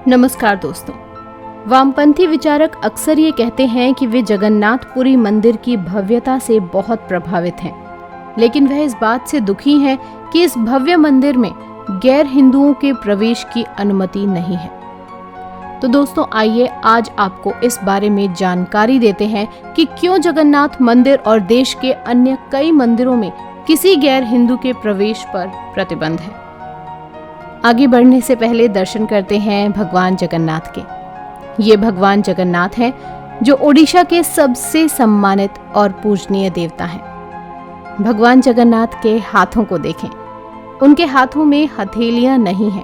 नमस्कार दोस्तों। वामपंथी विचारक अक्सर ये कहते हैं कि वे जगन्नाथपुरी मंदिर की भव्यता से बहुत प्रभावित हैं, लेकिन वह इस बात से दुखी हैं कि इस भव्य मंदिर में गैर हिंदुओं के प्रवेश की अनुमति नहीं है। तो दोस्तों आइए आज आपको इस बारे में जानकारी देते हैं कि क्यों जगन्नाथ मंदिर और देश के अन्य कई मंदिरों में किसी गैर हिंदू के प्रवेश पर प्रतिबंध है। आगे बढ़ने से पहले दर्शन करते हैं भगवान जगन्नाथ के। ये भगवान जगन्नाथ हैं जो ओडिशा के सबसे सम्मानित और पूजनीय देवता हैं। भगवान जगन्नाथ के हाथों को देखें। उनके हाथों में हथेलियां नहीं हैं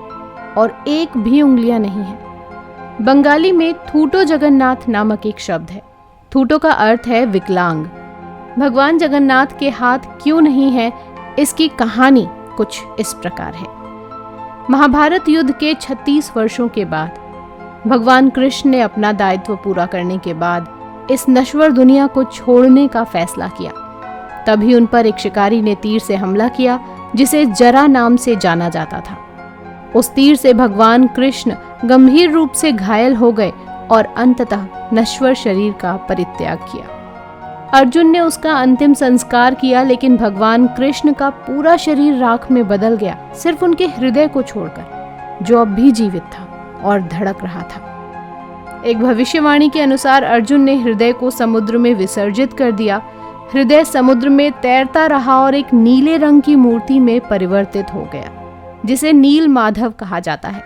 और एक भी उंगलियां नहीं हैं। बंगाली में थूटो जगन्नाथ नामक एक शब्द है। थूटो का अर्थ है विकलांग। भगवान जगन्नाथ के हाथ क्यों नहीं है, इसकी कहानी कुछ इस प्रकार है। महाभारत युद्ध के 36 वर्षों के बाद भगवान कृष्ण ने अपना दायित्व पूरा करने के बाद इस नश्वर दुनिया को छोड़ने का फैसला किया। तभी उन पर एक शिकारी ने तीर से हमला किया जिसे जरा नाम से जाना जाता था। उस तीर से भगवान कृष्ण गंभीर रूप से घायल हो गए और अंततः नश्वर शरीर का परित्याग किया। अर्जुन ने उसका अंतिम संस्कार किया, लेकिन भगवान कृष्ण का पूरा शरीर राख में बदल गया, सिर्फ उनके हृदय को छोड़कर, जो अब भी जीवित था और धड़क रहा था। एक भविष्यवाणी के अनुसार अर्जुन ने हृदय को समुद्र में विसर्जित कर दिया। हृदय समुद्र में तैरता रहा और एक नीले रंग की मूर्ति में परिवर्तित हो गया, जिसे नील माधव कहा जाता है।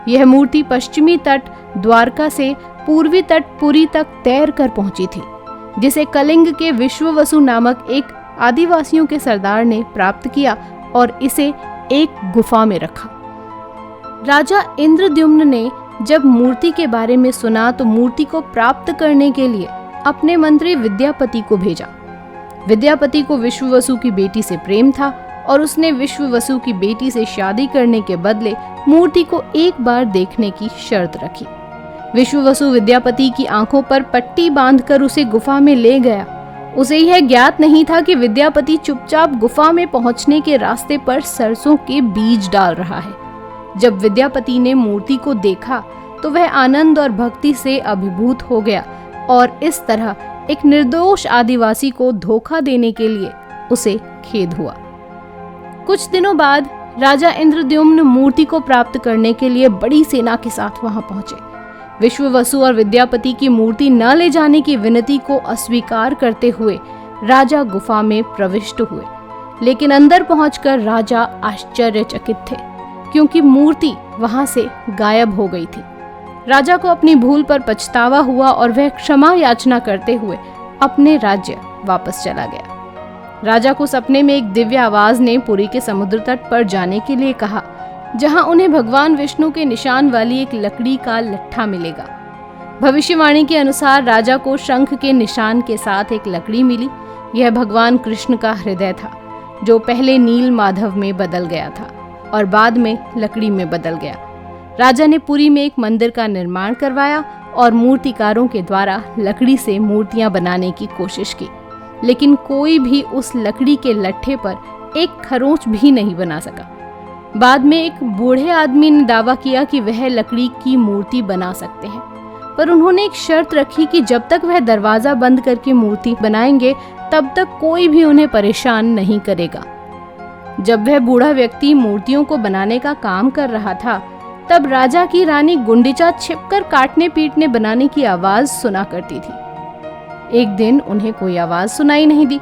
यह मूर्ति पश्चिमी तट द्वारका से पूर्वी तट पुरी तक तैर कर पहुंची थी, जिसे कलिंग के विश्ववसु नामक एक आदिवासियों के सरदार ने प्राप्त किया और इसे एक गुफा में रखा। राजा इंद्रद्युम्न ने जब मूर्ति के बारे में सुना तो मूर्ति को प्राप्त करने के लिए अपने मंत्री विद्यापति को भेजा। विद्यापति को विश्ववसु की बेटी से प्रेम था और उसने विश्ववसु की बेटी से शादी करने के बदले मूर्ति को एक बार देखने की शर्त रखी। विश्ववसु विद्यापति की आंखों पर पट्टी बांधकर उसे गुफा में ले गया। उसे यह ज्ञात नहीं था कि विद्यापति चुपचाप गुफा में पहुंचने के रास्ते पर सरसों के बीज डाल रहा है। जब विद्यापति ने मूर्ति को देखा तो वह आनंद और भक्ति से अभिभूत हो गया और इस तरह एक निर्दोष आदिवासी को धोखा देने के लिए उसे खेद हुआ। कुछ दिनों बाद राजा इंद्रद्युम्न मूर्ति को प्राप्त करने के लिए बड़ी सेना के साथ वहां पहुंचे। विश्ववसु और विद्यापति की मूर्ति न ले जाने की विनती को अस्वीकार करते हुए राजा गुफा में प्रविष्ट हुए, लेकिन अंदर पहुंचकर राजा आश्चर्यचकित थे क्योंकि मूर्ति वहां से गायब हो गई थी। राजा को अपनी भूल पर पछतावा हुआ और वह क्षमा याचना करते हुए अपने राज्य वापस चला गया। राजा को सपने में एक दिव्य आवाज ने पुरी के समुद्र तट पर जाने के लिए कहा, जहां उन्हें भगवान विष्णु के निशान वाली एक लकड़ी का लट्ठा मिलेगा। भविष्यवाणी के अनुसार राजा को शंख के निशान के साथ एक लकड़ी मिली। यह भगवान कृष्ण का हृदय था, जो पहले नील माधव में बदल गया था और बाद में लकड़ी में बदल गया। राजा ने पुरी में एक मंदिर का निर्माण करवाया और मूर्तिकारों के द्वारा लकड़ी से मूर्तियां बनाने की कोशिश की, लेकिन कोई भी उस लकड़ी के लट्ठे पर एक खरोंच भी नहीं बना सका। बाद में एक बूढ़े आदमी ने दावा किया कि वह लकड़ी की मूर्ति बना सकते हैं, पर उन्होंने एक शर्त रखी कि जब तक वह दरवाजा बंद करके मूर्ति बनाएंगे तब तक कोई भी उन्हें परेशान नहीं करेगा। जब वह बूढ़ा व्यक्ति मूर्तियों को बनाने का काम कर रहा था, तब राजा की रानी गुंडिचा छिपकर काटने पीटने बनाने की आवाज सुना करती थी। एक दिन उन्हें कोई आवाज सुनाई नहीं दी।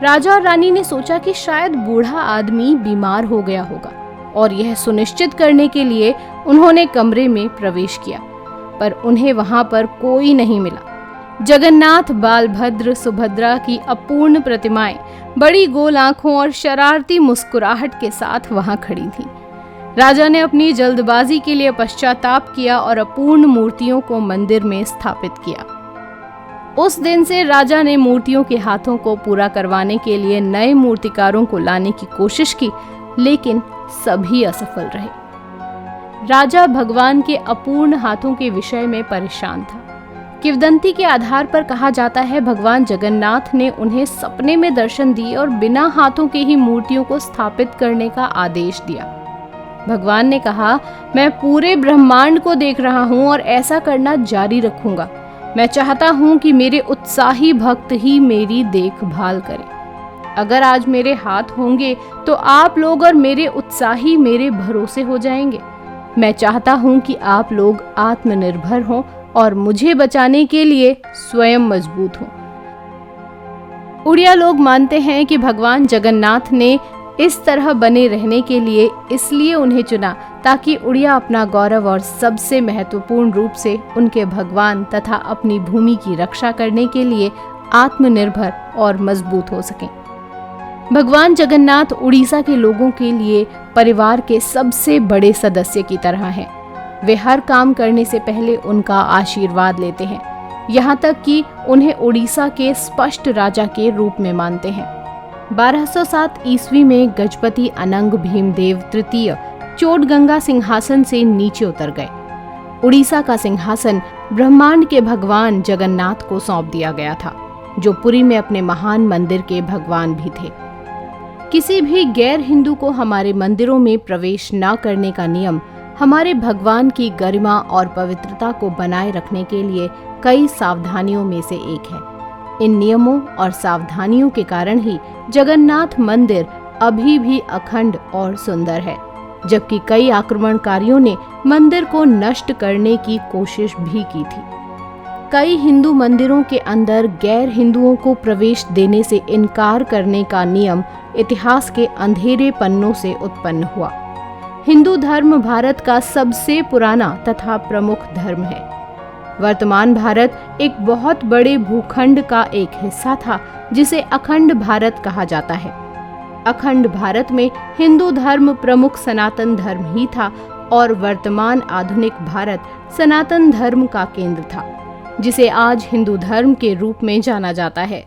राजा और रानी ने सोचा कि शायद बूढ़ा आदमी बीमार हो गया होगा और यह सुनिश्चित करने के लिए उन्होंने कमरे में प्रवेश किया, पर उन्हें वहां पर कोई नहीं मिला। जगन्नाथ, बालभद्र, सुभद्रा की अपूर्ण प्रतिमाएं बड़ी गोल आंखों और शरारती मुस्कुराहट के साथ वहां खड़ी थीं। राजा ने अपनी जल्दबाजी के लिए पश्चाताप किया और अपूर्ण मूर्तियों को मंदिर में स्थापित किया। उस दिन से राजा ने मूर्तियों के हाथों को पूरा करवाने के लिए नए मूर्तिकारों को लाने की कोशिश की, लेकिन सभी असफल रहे। राजा भगवान के अपूर्ण हाथों के विषय में परेशान था। किंवदंती के आधार पर कहा जाता है भगवान जगन्नाथ ने उन्हें सपने में दर्शन दिए और बिना हाथों के ही मूर्तियों को स्थापित करने का आदेश दिया। भगवान ने कहा, मैं पूरे ब्रह्मांड को देख रहा हूँ और ऐसा करना जारी रखूंगा। मैं चाहता हूँ कि मेरे उत्साही भक्त ही मेरी देखभाल करें। अगर आज मेरे हाथ होंगे तो आप लोग और मेरे उत्साही मेरे भरोसे हो जाएंगे। मैं चाहता हूँ कि आप लोग आत्मनिर्भर हों और मुझे बचाने के लिए स्वयं मजबूत हों। उड़िया लोग मानते हैं कि भगवान जगन्नाथ ने इस तरह बने रहने के लिए इसलिए उन्हें चुना ताकि उड़िया अपना गौरव और सबसे महत्वपूर्ण रूप से उनके भगवान तथा अपनी भूमि की रक्षा करने के लिए आत्मनिर्भर और मजबूत हो सकें। भगवान जगन्नाथ उड़ीसा के लोगों के लिए परिवार के सबसे बड़े सदस्य की तरह हैं। वे हर काम करने से पहले उनका आशीर्वाद लेते हैं, यहाँ तक कि उन्हें उड़ीसा के स्पष्ट राजा के रूप में मानते हैं। 1207 ईस्वी में गजपति अनंग भीमदेव तृतीय चोटगंगा सिंहासन से नीचे उतर गए। उड़ीसा का सिंहासन ब्रह्मांड के भगवान जगन्नाथ को सौंप दिया गया था, जो पुरी में अपने महान मंदिर के भगवान भी थे। किसी भी गैर हिंदू को हमारे मंदिरों में प्रवेश न करने का नियम हमारे भगवान की गरिमा और पवित्रता को बनाए रखने के लिए कई सावधानियों में से एक है। इन नियमों और सावधानियों के कारण ही जगन्नाथ मंदिर अभी भी अखंड और सुंदर है, जबकि कई आक्रमणकारियों ने मंदिर को नष्ट करने की कोशिश भी की थी। कई हिंदू मंदिरों के अंदर गैर हिंदुओं को प्रवेश देने से इनकार करने का नियम इतिहास के अंधेरे पन्नों से उत्पन्न हुआ। हिंदू धर्म भारत का सबसे पुराना तथा प्रमुख धर्म है। वर्तमान भारत एक बहुत बड़े भूखंड का एक हिस्सा था जिसे अखंड भारत कहा जाता है। अखंड भारत में हिंदू धर्म प्रमुख सनातन धर्म ही था और वर्तमान आधुनिक भारत सनातन धर्म का केंद्र था, जिसे आज हिंदू धर्म के रूप में जाना जाता है।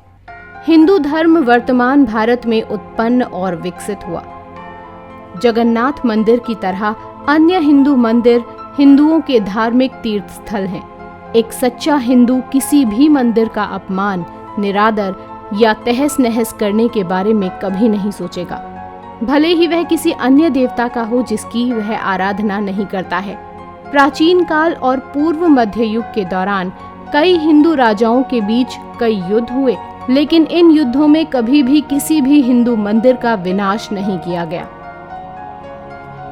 हिंदू धर्म वर्तमान भारत में उत्पन्न और विकसित हुआ। जगन्नाथ मंदिर की तरह अन्य हिंदू मंदिर हिंदुओं के धार्मिक तीर्थ स्थल हैं। एक सच्चा हिंदू किसी भी मंदिर का अपमान, निरादर या तहस नहस करने के बारे में कभी नहीं सोचेगा, भले ही वह किसी अन्य देवता का हो जिसकी वह आराधना नहीं करता है। प्राचीन काल और पूर्व मध्य युग के दौरान कई हिंदू राजाओं के बीच कई युद्ध हुए, लेकिन इन युद्धों में कभी भी किसी भी हिंदू मंदिर का विनाश नहीं किया गया।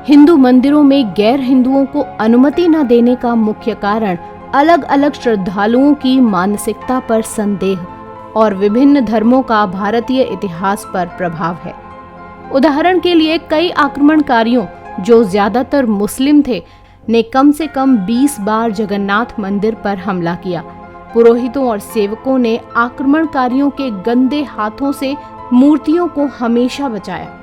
हिंदू मंदिरों में गैर हिंदुओं को अनुमति न देने का मुख्य कारण अलग अलग श्रद्धालुओं की मानसिकता पर संदेह और विभिन्न धर्मों का भारतीय इतिहास पर प्रभाव है। उदाहरण के लिए कई आक्रमणकारियों, जो ज्यादातर मुस्लिम थे, ने कम से कम 20 बार जगन्नाथ मंदिर पर हमला किया। पुरोहितों और सेवकों ने आक्रमणकारियों के गंदे हाथों से मूर्तियों को हमेशा बचाया।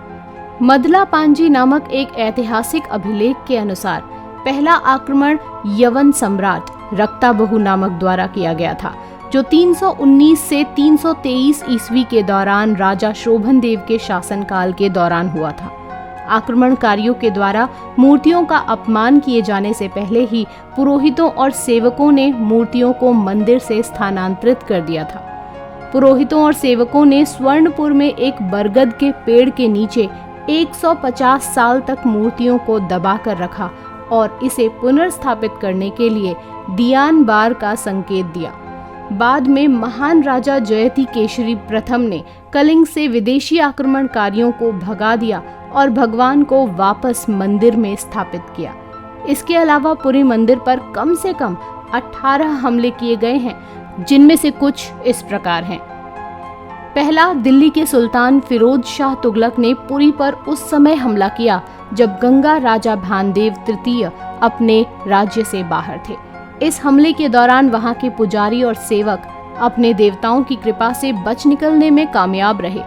मदला पांजी नामक एक ऐतिहासिक अभिलेख के अनुसार पहला आक्रमण यवन सम्राट रक्ताबहु नामक द्वारा किया गया था, जो 319 से 323 ईस्वी के दौरान राजा शोभनदेव के शासनकाल के दौरान हुआ था। आक्रमणकारियों के द्वारा मूर्तियों का अपमान किए जाने से पहले ही पुरोहितों और सेवकों ने मूर्तियों को मंदिर से स्थानांतरित कर दिया था। पुरोहितों और सेवकों ने स्वर्णपुर में एक बरगद के पेड़ के नीचे 150 साल तक मूर्तियों को दबाकर रखा और इसे पुनर्स्थापित करने के लिए दियान बार का संकेत दिया। बाद में महान राजा जयति केशरी प्रथम ने कलिंग से विदेशी आक्रमणकारियों को भगा दिया और भगवान को वापस मंदिर में स्थापित किया। इसके अलावा पुरी मंदिर पर कम से कम 18 हमले किए गए हैं, जिनमें से कुछ इस प्रकार हैं। पहला, दिल्ली के सुल्तान फिरोज शाह तुगलक ने पुरी पर उस समय हमला किया जब गंगा राजा भानदेव तृतीय अपने राज्य से बाहर थे। इस हमले के दौरान वहां के पुजारी और सेवक अपने देवताओं की कृपा से बच निकलने में कामयाब रहे।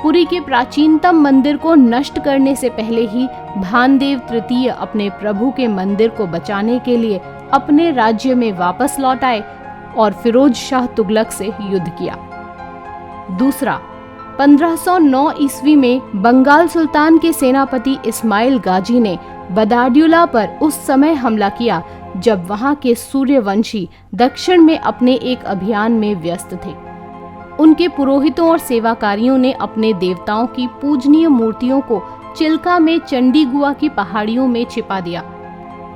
पुरी के प्राचीनतम मंदिर को नष्ट करने से पहले ही भानदेव तृतीय अपने प्रभु के मंदिर को बचाने के लिए अपने राज्य में वापस लौट आए और फिरोज शाह तुगलक से युद्ध किया। दूसरा, 1509 ईस्वी में बंगाल सुल्तान के सेनापति इस्माइल गाजी ने बदाड्यूला पर उस समय हमला किया जब वहां के सूर्यवंशी दक्षिण में अपने एक अभियान में व्यस्त थे। उनके पुरोहितों और सेवाकारियों ने अपने देवताओं की पूजनीय मूर्तियों को चिल्का में चंडीगुआ की पहाड़ियों में छिपा दिया।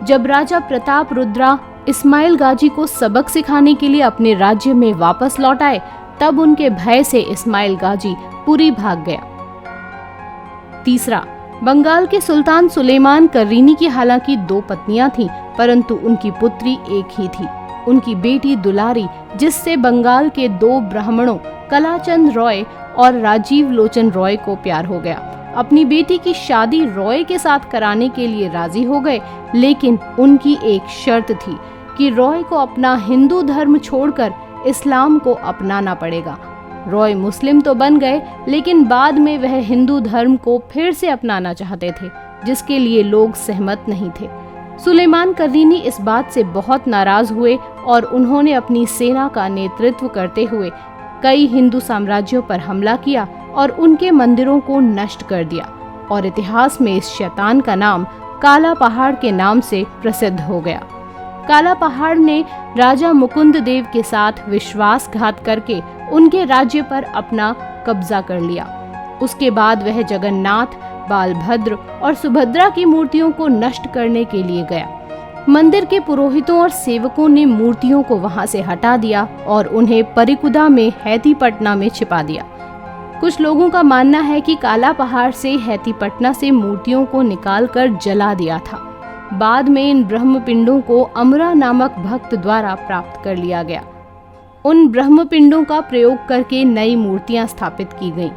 जब राजा प्रताप रुद्रा इस्माइल गाजी को सबक सिखाने के लिए अपने राज्य में वापस लौट आए, तब उनके भय से इस्माइल गाजी पुरी भाग गया। तीसरा, बंगाल के सुल्तान सुलेमान कर्रीनी की हालांकि 2 पत्नियां थीं, परंतु उनकी पुत्री एक ही थी, उनकी बेटी दुलारी, जिससे बंगाल के 2 ब्राह्मणों कलाचंद रॉय और राजीव लोचन रॉय को प्यार हो गया। अपनी बेटी की शादी रॉय के साथ कराने के लिए राजी हो गए, लेकिन उनकी एक शर्त थी कि रॉय को अपना हिंदू धर्म छोड़कर इस्लाम को अपनाना पड़ेगा। रॉय मुस्लिम तो बन गए, लेकिन बाद में वह हिंदू धर्म को फिर से अपनाना चाहते थे, जिसके लिए लोग सहमत नहीं थे। सुलेमान कर्रीनी इस बात से बहुत नाराज हुए और उन्होंने अपनी सेना का नेतृत्व करते हुए कई हिंदू साम्राज्यों पर हमला किया और उनके मंदिरों को नष्ट कर दिया, और इतिहास में इस शैतान का नाम काला पहाड़ के नाम से प्रसिद्ध हो गया। काला पहाड़ ने राजा मुकुंद देव के साथ विश्वासघात करके उनके राज्य पर अपना कब्जा कर लिया। उसके बाद वह जगन्नाथ, बालभद्र और सुभद्रा की मूर्तियों को नष्ट करने के लिए गया। मंदिर के पुरोहितों और सेवकों ने मूर्तियों को वहां से हटा दिया और उन्हें परिकुदा में हैतीपटना में छिपा दिया। कुछ लोगों का मानना है कि काला पहाड़ से हैतीपटना से मूर्तियों को निकालकर जला दिया था। बाद में इन ब्रह्मपिंडों को अमरा नामक भक्त द्वारा प्राप्त कर लिया गया। उन ब्रह्मपिंडों का प्रयोग करके नई मूर्तियां स्थापित की गईं।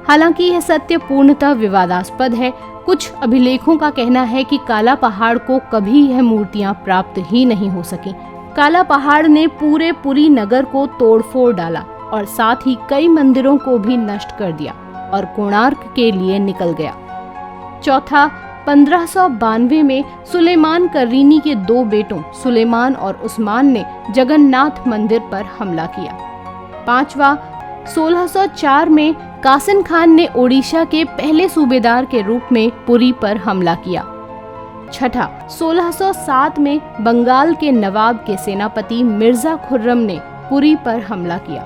हालांकि यह सत्य पूर्णतः विवादास्पद है। कुछ अभिलेखों का कहना है कि काला पहाड़ को कभी यह मूर्तियां प्राप्त ही नहीं हो सकी। काला पहाड़ ने पूरे पुरी नगर को तोड़फोड़ डाला और साथ ही कई मंदिरों को भी नष्ट कर दिया और कोणार्क के लिए निकल गया। चौथा, 1592 में सुलेमान कर्रीनी के 2 बेटों सुलेमान और उस्मान ने जगन्नाथ मंदिर पर हमला किया। पांचवा, 1604 में कासिम खान ने ओडिशा के पहले सूबेदार के रूप में पुरी पर हमला किया। छठा, 1607 में बंगाल के नवाब के सेनापति मिर्जा खुर्रम ने पुरी पर हमला किया।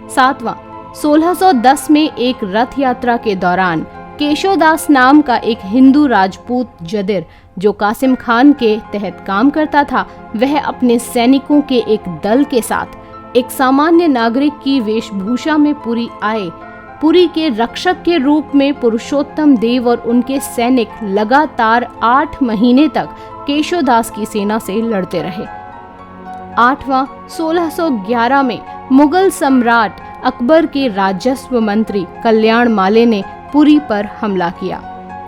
सातवां, 1610 में एक रथ यात्रा के दौरान केशोदास नाम का एक हिंदू राजपूत जदिर, जो कासिम खान के तहत काम करता था, वह अपने सैनिकों के एक दल के साथ एक सामान्य नागरिक की वेशभूषा में पुरी आए। पुरी के रक्षक के रूप में पुरुषोत्तम देव और उनके सैनिक लगातार 8 महीने तक केशोदास की सेना से लड़ते रहे। आठवां, 1611 में मुगल सम्राट अकबर के राजस्व मंत्री कल्याण माले ने पुरी पर हमला किया।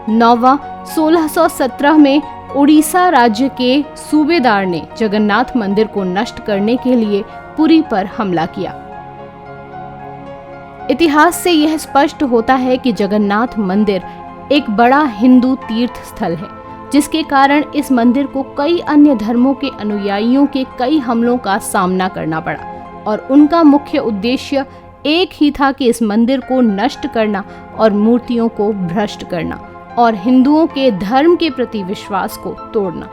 नौवां, 1617 में उड़ीसा राज्य के सूबेदार ने जगन्नाथ मंदिर को नष्ट करने के लिए पुरी पर हमला किया। इतिहास से यह स्पष्ट होता है कि जगन्नाथ मंदिर एक बड़ा हिंदू तीर्थ स्थल है, जिसके कारण इस मंदिर को कई अन्य धर्मों के अनुयायियों के कई हमलों का सामना करना पड़ा और उनका मुख्य उद्देश्य एक ही था कि इस मंदिर को नष्ट करना और मूर्तियों को भ्रष्ट करना और हिंदुओं के धर्म के प्रति विश्वास को तोड़ना।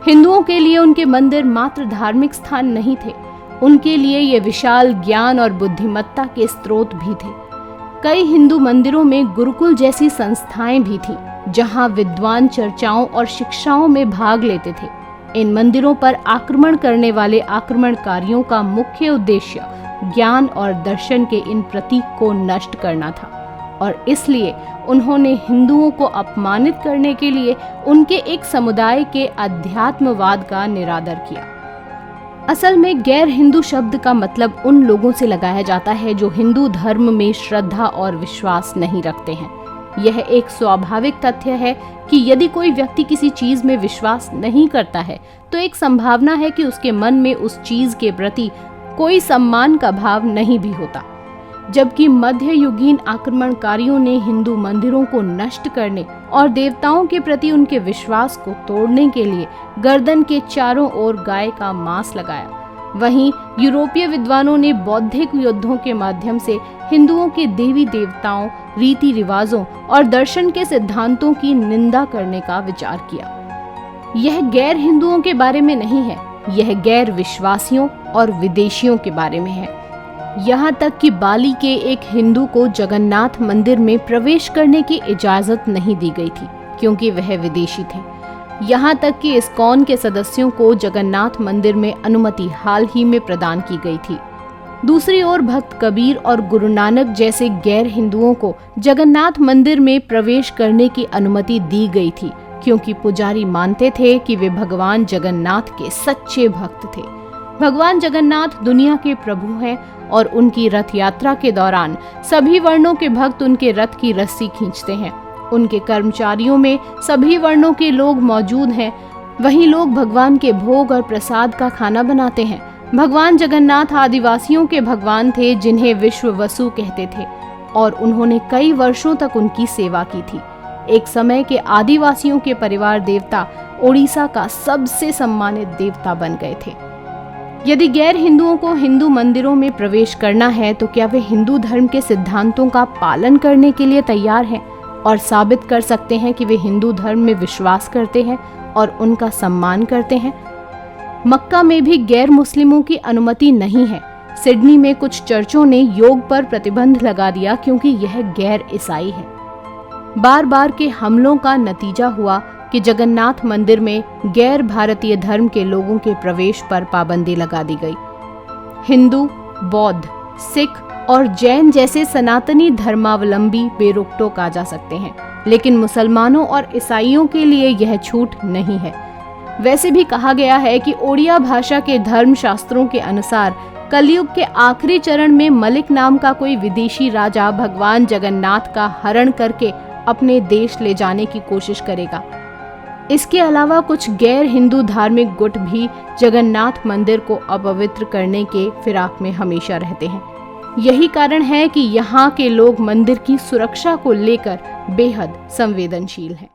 हिंदुओं के लिए उनके मंदिर मात्र धार्मिक स्थान नहीं थे, उनके लिए ये विशाल ज्ञान और बुद्धिमत्ता के स्रोत भी थे। कई हिंदू मंदिरों में गुरुकुल जैसी संस्थाएं भी थीं, जहां विद्वान चर्चाओं और शिक्षाओं में भाग लेते थे। इन मंदिरों पर आक्रमण करने वाले आक्रमणकारियों का मुख्य उद्देश्य ज्ञान और दर्शन के इन प्रतीक को नष्ट करना था और इसलिए उन्होंने हिंदुओं को अपमानित करने के लिए उनके एक समुदाय के अध्यात्मवाद का निरादर किया। असल में गैर हिंदू शब्द का मतलब उन लोगों से लगाया जाता है जो हिंदू धर्म में श्रद्धा और विश्वास नहीं रखते हैं। यह एक स्वाभाविक तथ्य है कि यदि कोई व्यक्ति किसी चीज में विश्वास नहीं करता है तो एक संभावना है कि उसके मन में उस चीज के प्रति कोई सम्मान का भाव नहीं भी होता। जबकि मध्ययुगीन आक्रमणकारियों ने हिंदू मंदिरों को नष्ट करने और देवताओं के प्रति उनके विश्वास को तोड़ने के लिए गर्दन के चारों ओर गाय का मांस लगाया। वहीं यूरोपीय विद्वानों ने बौद्धिक युद्धों के माध्यम से हिंदुओं के देवी देवताओं, रीति रिवाजों और दर्शन के सिद्धांतों की निंदा करने का विचार किया। यह गैर हिंदुओं के बारे में नहीं है, यह गैर विश्वासियों और विदेशियों के बारे में है। यहाँ तक कि बाली के एक हिंदू को जगन्नाथ मंदिर में प्रवेश करने की इजाजत नहीं दी गई थी क्योंकि वह विदेशी थे। यहाँ तक कि इस्कॉन के सदस्यों को जगन्नाथ मंदिर में अनुमति हाल ही में प्रदान की गई थी। दूसरी ओर भक्त कबीर और गुरु नानक जैसे गैर हिंदुओं को जगन्नाथ मंदिर में प्रवेश करने की अनुमति दी गई थी क्योंकि पुजारी मानते थे कि वे भगवान जगन्नाथ के सच्चे भक्त थे। भगवान जगन्नाथ दुनिया के प्रभु हैं और उनकी रथ यात्रा के दौरान सभी वर्णों के भक्त उनके रथ की रस्सी खींचते हैं। उनके कर्मचारियों में सभी वर्णों के लोग मौजूद हैं। वहीं लोग भगवान के भोग और प्रसाद का खाना बनाते हैं। भगवान जगन्नाथ आदिवासियों के भगवान थे जिन्हें विश्व वसु कहते थे और उन्होंने कई वर्षों तक उनकी सेवा की थी। एक समय के आदिवासियों के परिवार देवता ओडिशा का सबसे सम्मानित देवता बन गए थे। यदि गैर हिंदुओं को हिंदू मंदिरों में प्रवेश करना है तो क्या वे हिंदू धर्म के सिद्धांतों का पालन करने के लिए तैयार हैं और साबित कर सकते हैं कि वे हिंदू धर्म में विश्वास करते हैं और उनका सम्मान करते हैं? मक्का में भी गैर मुस्लिमों की अनुमति नहीं है। सिडनी में कुछ चर्चों ने योग पर प्रतिबंध लगा दिया क्योंकि यह गैर ईसाई है। बार बार के हमलों का नतीजा हुआ कि जगन्नाथ मंदिर में गैर भारतीय धर्म के लोगों के प्रवेश पर पाबंदी लगा दी गई। हिंदू, बौद्ध, सिख और जैन जैसे सनातनी धर्मावलंबी बेरोक-टोक आ जा सकते हैं, लेकिन मुसलमानों और ईसाइयों के लिए यह छूट नहीं है। वैसे भी कहा गया है कि ओडिया भाषा के धर्म शास्त्रों के अनुसार कलयुग के आखिरी चरण में मलिक नाम का कोई विदेशी राजा भगवान जगन्नाथ का हरण करके अपने देश ले जाने की कोशिश करेगा। इसके अलावा कुछ गैर हिंदू धार्मिक गुट भी जगन्नाथ मंदिर को अपवित्र करने के फिराक में हमेशा रहते हैं। यही कारण है कि यहाँ के लोग मंदिर की सुरक्षा को लेकर बेहद संवेदनशील हैं।